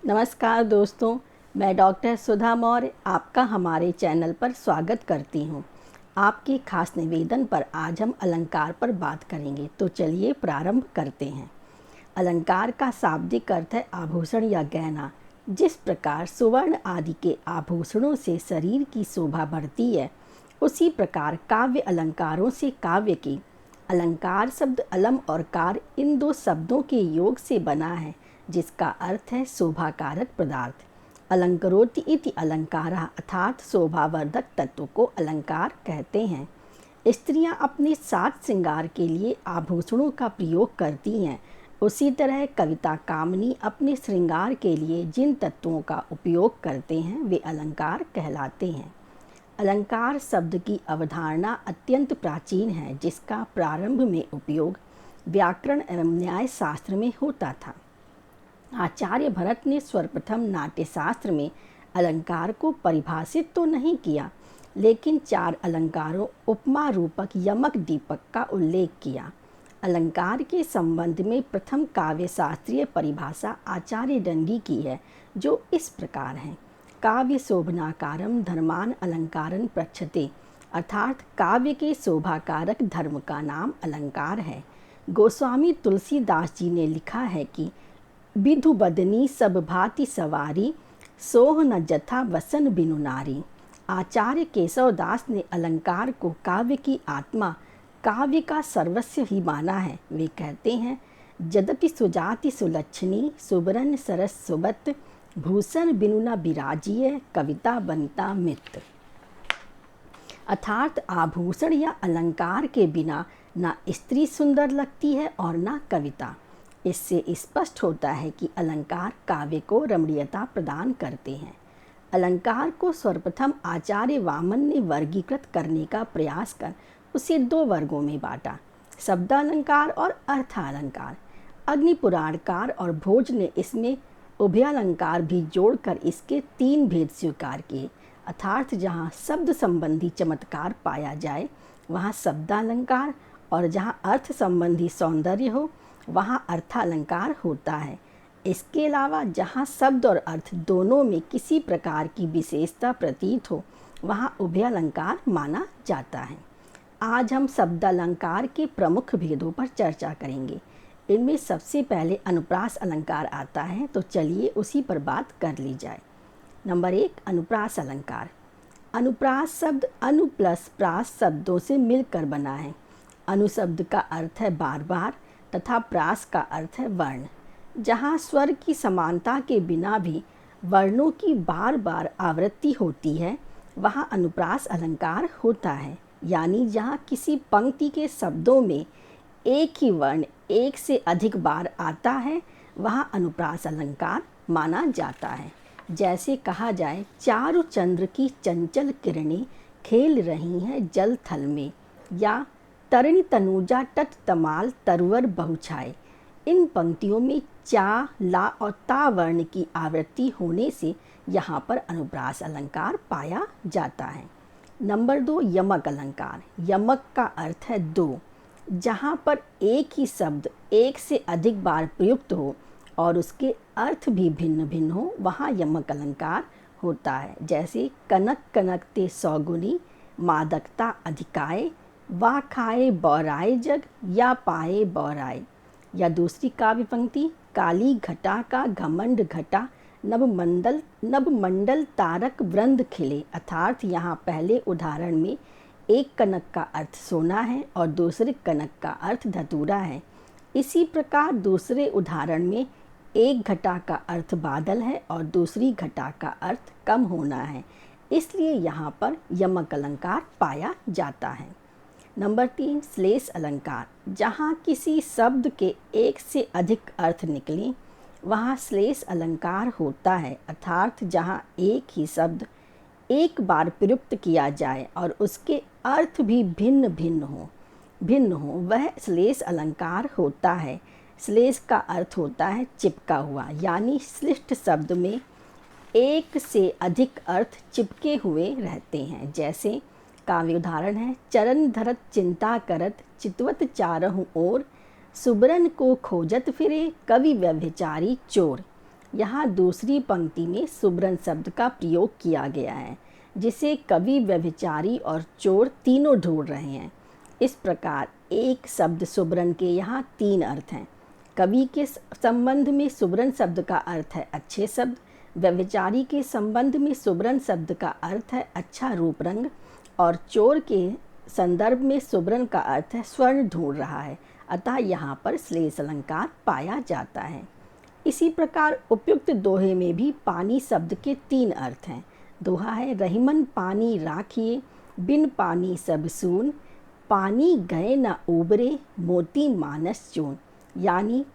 नमस्कार दोस्तों, मैं डॉक्टर सुधा मौर्य आपका हमारे चैनल पर स्वागत करती हूँ। आपके खास निवेदन पर आज हम अलंकार पर बात करेंगे, तो चलिए प्रारंभ करते हैं। अलंकार का शाब्दिक अर्थ है आभूषण या गहना। जिस प्रकार सुवर्ण आदि के आभूषणों से शरीर की शोभा बढ़ती है, उसी प्रकार काव्य अलंकारों से काव्य की। अलंकार शब्द अलम और कार इन दो शब्दों के योग से बना है, जिसका अर्थ है शोभाकारक पदार्थ। अलंकरोति इति अलंकारः अर्थात शोभावर्धक तत्व को अलंकार कहते हैं। स्त्रियां अपने साज श्रृंगार के लिए आभूषणों का प्रयोग करती हैं, उसी तरह कविता कामनी अपने श्रृंगार के लिए जिन तत्वों का उपयोग करते हैं वे अलंकार कहलाते हैं। अलंकार शब्द की अवधारणा अत्यंत प्राचीन है, जिसका प्रारंभ में उपयोग व्याकरण एवं न्याय शास्त्र में होता था। आचार्य भरत ने सर्वप्रथम नाट्यशास्त्र में अलंकार को परिभाषित तो नहीं किया, लेकिन 4 अलंकारों उपमा रूपक यमक दीपक का उल्लेख किया। अलंकार के संबंध में प्रथम काव्य शास्त्रीय परिभाषा आचार्य दंडी की है, जो इस प्रकार है। काव्य शोभनाकारम धर्मान अलंकारन प्रक्षते, अर्थात काव्य के शोभाकारक धर्म का नाम अलंकार है। गोस्वामी तुलसीदास जी ने लिखा है कि विधु बदनी सब भांति सवारी, सोह न जथा वसन बिनु नारी। आचार्य केशवदास ने अलंकार को काव्य की आत्मा, काव्य का सर्वस्व ही माना है। वे कहते हैं, यद्यपि सुजाति सुलक्षणी सुबरन सरस सुबत, भूषण बिनु न बिराजिय कविता बनिता मित्र। अर्थात आभूषण या अलंकार के बिना ना स्त्री सुंदर लगती है और ना कविता। इससे स्पष्ट होता है कि अलंकार काव्य को रमणीयता प्रदान करते हैं। अलंकार को सर्वप्रथम आचार्य वामन ने वर्गीकृत करने का प्रयास कर उसे 2 वर्गों में बांटा, शब्दालंकार और अर्थालंकार। अग्निपुराणकार और भोज ने इसमें उभयालंकार भी जोड़कर इसके 3 भेद स्वीकार किए, अर्थात जहाँ शब्द संबंधी चमत्कार पाया जाए वहाँ शब्दालंकार, और जहाँ अर्थ संबंधी सौंदर्य हो वहाँ अर्थालंकार होता है। इसके अलावा जहाँ शब्द और अर्थ दोनों में किसी प्रकार की विशेषता प्रतीत हो वहाँ उभयालंकार माना जाता है। आज हम शब्दालंकार के प्रमुख भेदों पर चर्चा करेंगे। इनमें सबसे पहले अनुप्रास अलंकार आता है, तो चलिए उसी पर बात कर ली जाए। नंबर 1, अनुप्रास अलंकार। अनुप्रास शब्द अनु प्लस प्रास शब्दों से मिलकर बना है। अनु शब्द का अर्थ है बार बार तथा प्रास का अर्थ है वर्ण। जहाँ स्वर की समानता के बिना भी वर्णों की बार बार आवृत्ति होती है वहाँ अनुप्रास अलंकार होता है। यानी जहाँ किसी पंक्ति के शब्दों में एक ही वर्ण एक से अधिक बार आता है वहाँ अनुप्रास अलंकार माना जाता है। जैसे कहा जाए, चारु चंद्र की चंचल किरणें खेल रही हैं जल थल में, या तरणि तनुजा तट तमाल तरवर बहुछाए। इन पंक्तियों में चा, ला और ता वर्ण की आवृत्ति होने से यहाँ पर अनुप्रास अलंकार पाया जाता है। नंबर 2, यमक अलंकार। यमक का अर्थ है 2। जहाँ पर एक ही शब्द एक से अधिक बार प्रयुक्त हो और उसके अर्थ भी भिन्न भिन्न हो वहाँ यमक अलंकार होता है। जैसे कनक कनकते सौगुनी, मादकता अधिकाए, वा खाए बौराए जग, या पाए बौराए। या दूसरी काव्य पंक्ति, काली घटा का घमंड घटा, नभ मंडल तारक वृंद खिले। अर्थात यहाँ पहले उदाहरण में एक कनक का अर्थ सोना है और दूसरे कनक का अर्थ धतूरा है। इसी प्रकार दूसरे उदाहरण में एक घटा का अर्थ बादल है और दूसरी घटा का अर्थ कम होना है, इसलिए यहाँ पर यमक अलंकार पाया जाता है। नंबर 3, श्लेष अलंकार। जहाँ किसी शब्द के एक से अधिक अर्थ निकलें वहाँ श्लेष अलंकार होता है, अर्थात जहाँ एक ही शब्द एक बार प्रयुक्त किया जाए और उसके अर्थ भी भिन्न भिन्न हो वह श्लेष अलंकार होता है। श्लेष का अर्थ होता है चिपका हुआ, यानी श्लिष्ट शब्द में एक से अधिक अर्थ चिपके हुए रहते हैं। जैसे काव्य उदाहरण है, चरण धरत चिंता करत, चितवत चारहु ओर, सुबरन को खोजत फिरे, कवि व्यभिचारी चोर। यहाँ दूसरी पंक्ति में सुब्रन शब्द का प्रयोग किया गया है, जिसे कवि व्यभिचारी और चोर तीनों ढूंढ रहे हैं। इस प्रकार एक शब्द सुब्रन के यहाँ तीन अर्थ हैं। कवि के संबंध में सुब्रन शब्द का अर्थ है अच्छे शब्द, व्यभिचारी के संबंध में सुब्रन शब्द का अर्थ है अच्छा रूप रंग, और चोर के संदर्भ में सुब्रन का अर्थ है स्वर्ण ढूंढ रहा है। अतः यहाँ पर श्लेष अलंकार पाया जाता है। इसी प्रकार उपयुक्त दोहे में भी पानी शब्द के तीन अर्थ हैं। दोहा है, रहीमन पानी राखिए, बिन पानी सब सून, पानी गए न उबरे, मोती मानस चून। यानी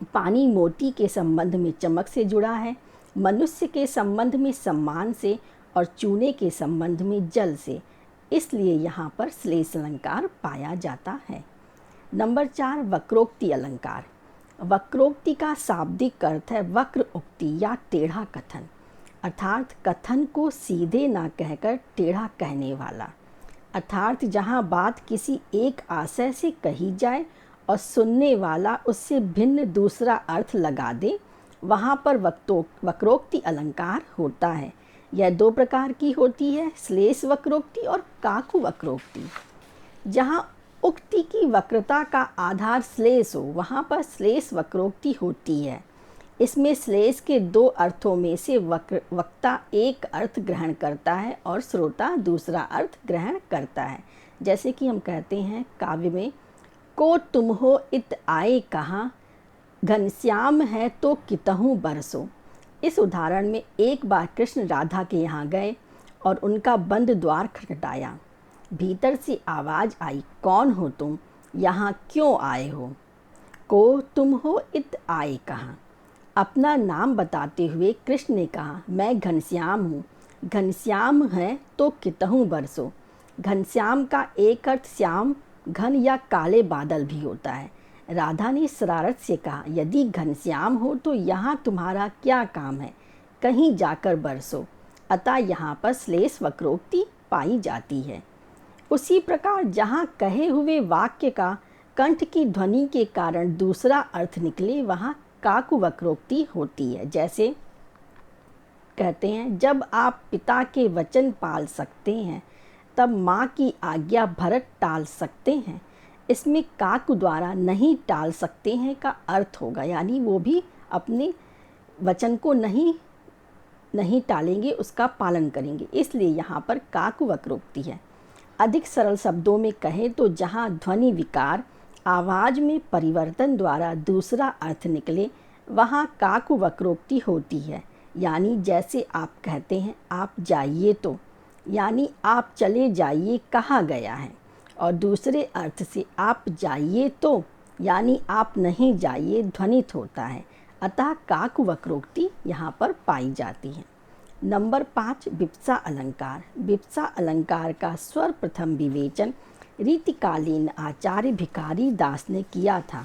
पानी मोती के संबंध में चमक से जुड़ा है, मनुष्य के संबंध में सम्मान से, और चूने के संबंध में जल से। इसलिए यहाँ पर श्लेष अलंकार पाया जाता है। नंबर 4, वक्रोक्ति अलंकार। वक्रोक्ति का शाब्दिक अर्थ है वक्र उक्ति या टेढ़ा कथन, अर्थात कथन को सीधे ना कहकर टेढ़ा कहने वाला। अर्थात जहाँ बात किसी एक आशय से कही जाए और सुनने वाला उससे भिन्न दूसरा अर्थ लगा दे, वहाँ पर वक्रोक्ति अलंकार होता है। यह दो प्रकार की होती है, श्लेष वक्रोक्ति और काकु वक्रोक्ति। जहाँ उक्ति की वक्रता का आधार श्लेष हो, वहाँ पर श्लेष वक्रोक्ति होती है। इसमें श्लेष के दो अर्थों में से वक्ता एक अर्थ ग्रहण करता है और श्रोता दूसरा अर्थ ग्रहण करता है। जैसे कि हम कहते हैं काव्य में, को तुम हो इत आए कहाँ, घनश्याम है तो कितहूँ बरसो। इस उदाहरण में एक बार कृष्ण राधा के यहाँ गए और उनका बंद द्वार खटखटाया। भीतर से आवाज़ आई, कौन हो तुम, यहाँ क्यों आए हो। को तुम हो इत आए कहाँ। अपना नाम बताते हुए कृष्ण ने कहा, मैं घनश्याम हूँ। घनश्याम है तो कितहूँ बरसो। घनश्याम का एक अर्थ श्याम, घन या काले बादल भी होता है। राधा ने शरारत से कहा, यदि घनश्याम हो तो यहाँ तुम्हारा क्या काम है, कहीं जाकर बरसो। अतः यहाँ पर श्लेष वक्रोक्ति पाई जाती है। उसी प्रकार जहाँ कहे हुए वाक्य का कंठ की ध्वनि के कारण दूसरा अर्थ निकले, वहाँ काकु वक्रोक्ति होती है। जैसे कहते हैं, जब आप पिता के वचन पाल सकते हैं, तब माँ की आज्ञा भरत टाल सकते हैं। इसमें काकु द्वारा नहीं टाल सकते हैं का अर्थ होगा, यानी वो भी अपने वचन को नहीं टालेंगे, उसका पालन करेंगे। इसलिए यहाँ पर काकु वक्रोक्ति है। अधिक सरल शब्दों में कहें तो जहाँ ध्वनि विकार, आवाज़ में परिवर्तन द्वारा दूसरा अर्थ निकले, वहाँ काकु वक्रोक्ति होती है। यानी जैसे आप कहते हैं, आप जाइए तो, यानी आप चले जाइए कहा गया है, और दूसरे अर्थ से आप जाइए तो, यानी आप नहीं जाइए ध्वनित होता है। अतः काकु वक्रोक्ति यहाँ पर पाई जाती है। नंबर 5, विप्सा अलंकार। विप्सा अलंकार का सर्वप्रथम विवेचन रीतिकालीन आचार्य भिखारी दास ने किया था।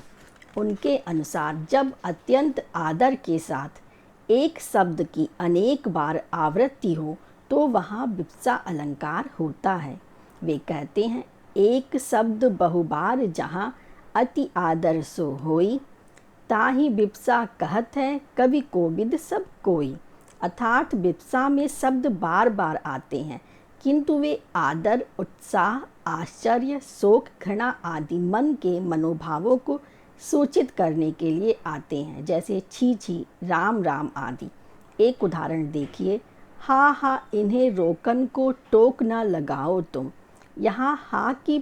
उनके अनुसार जब अत्यंत आदर के साथ एक शब्द की अनेक बार आवृत्ति हो तो वहाँ विप्सा अलंकार होता है। वे कहते हैं, एक शब्द बहुबार जहाँ अति आदर सो होई, ताही विप्सा कहत है कवि कोविद सब कोई। अर्थात विप्सा में शब्द बार बार आते हैं, किंतु वे आदर, उत्साह, आश्चर्य, शोक, घृणा आदि मन के मनोभावों को सूचित करने के लिए आते हैं। जैसे छी छी, राम राम आदि। एक उदाहरण देखिए, हा हा इन्हें रोकन को टोक न लगाओ तुम। यहाँ हा की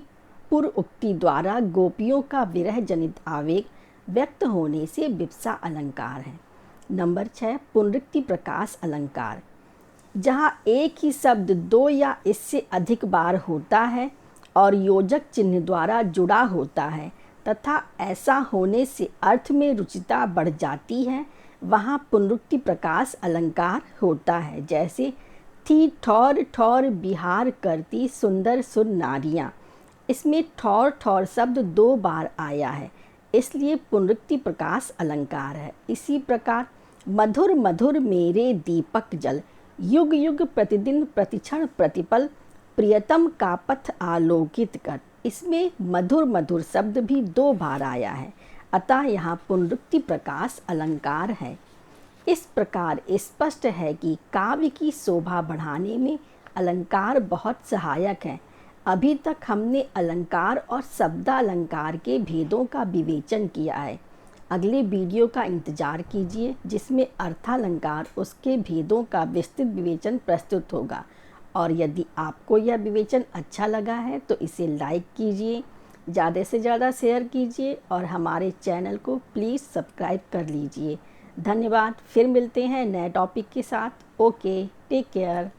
पूर्व उक्ति द्वारा गोपियों का विरह जनित आवेग व्यक्त होने से विप्सा अलंकार है। नंबर 6, पुनरुक्ति प्रकाश अलंकार। जहाँ एक ही शब्द दो या इससे अधिक बार होता है और योजक चिन्ह द्वारा जुड़ा होता है तथा ऐसा होने से अर्थ में रुचिता बढ़ जाती है, वहाँ पुनरुक्ति प्रकाश अलंकार होता है। जैसे थी ठौर ठौर बिहार करती सुंदर सुर नारियाँ। इसमें ठौर ठौर शब्द 2 बार आया है, इसलिए पुनरुक्ति प्रकाश अलंकार है। इसी प्रकार मधुर मधुर मेरे दीपक जल, युग युग प्रतिदिन प्रतिक्षण प्रतिपल, प्रियतम का पथ आलोकित कर। इसमें मधुर मधुर शब्द भी 2 बार आया है, अतः यहाँ पुनरुक्ति प्रकाश अलंकार है। इस प्रकार स्पष्ट है कि काव्य की शोभा बढ़ाने में अलंकार बहुत सहायक है। अभी तक हमने अलंकार और शब्दालंकार के भेदों का विवेचन किया है। अगले वीडियो का इंतज़ार कीजिए जिसमें अर्थालंकार उसके भेदों का विस्तृत विवेचन प्रस्तुत होगा। और यदि आपको यह विवेचन अच्छा लगा है तो इसे लाइक कीजिए, ज़्यादा से ज़्यादा शेयर कीजिए और हमारे चैनल को प्लीज़ सब्सक्राइब कर लीजिए। धन्यवाद। फिर मिलते हैं नए टॉपिक के साथ। Okay, take care.